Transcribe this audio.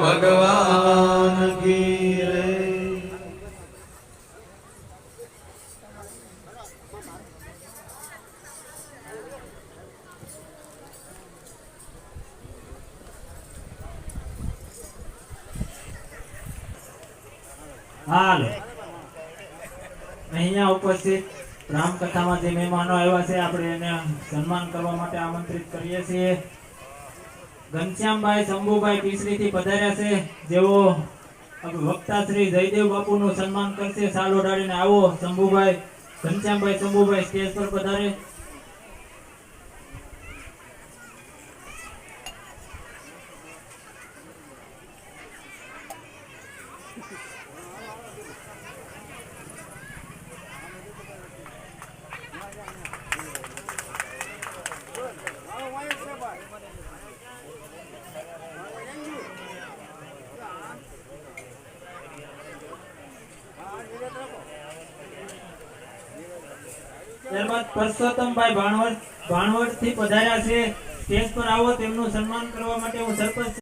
ભગવાન કી રે। હાલ અહીંયા ઉપસ્થિત રામકથામાં જે મહેમાનો આવ્યા છે આપણે એને સન્માન કરવા માટે આમંત્રિત કરીએ છીએ। ઘનશ્યામભાઈ શંભુભાઈ ટીસરીથી પધાર્યા છે, જેઓ વક્તા શ્રી જયદેવ બાપુનું સન્માન કરશે। સાલ ઓઢાડીને આવો શંભુભાઈ, ઘનશ્યામભાઈ શંભુભાઈ સ્ટેજ પર પધારે। ત્યારબાદ પરસોત્તમભાઈ ભાણવડ થી પધાર્યા છે, સ્ટેજ પર આવો, તેમનું સન્માન કરવા માટે હું સરપંચ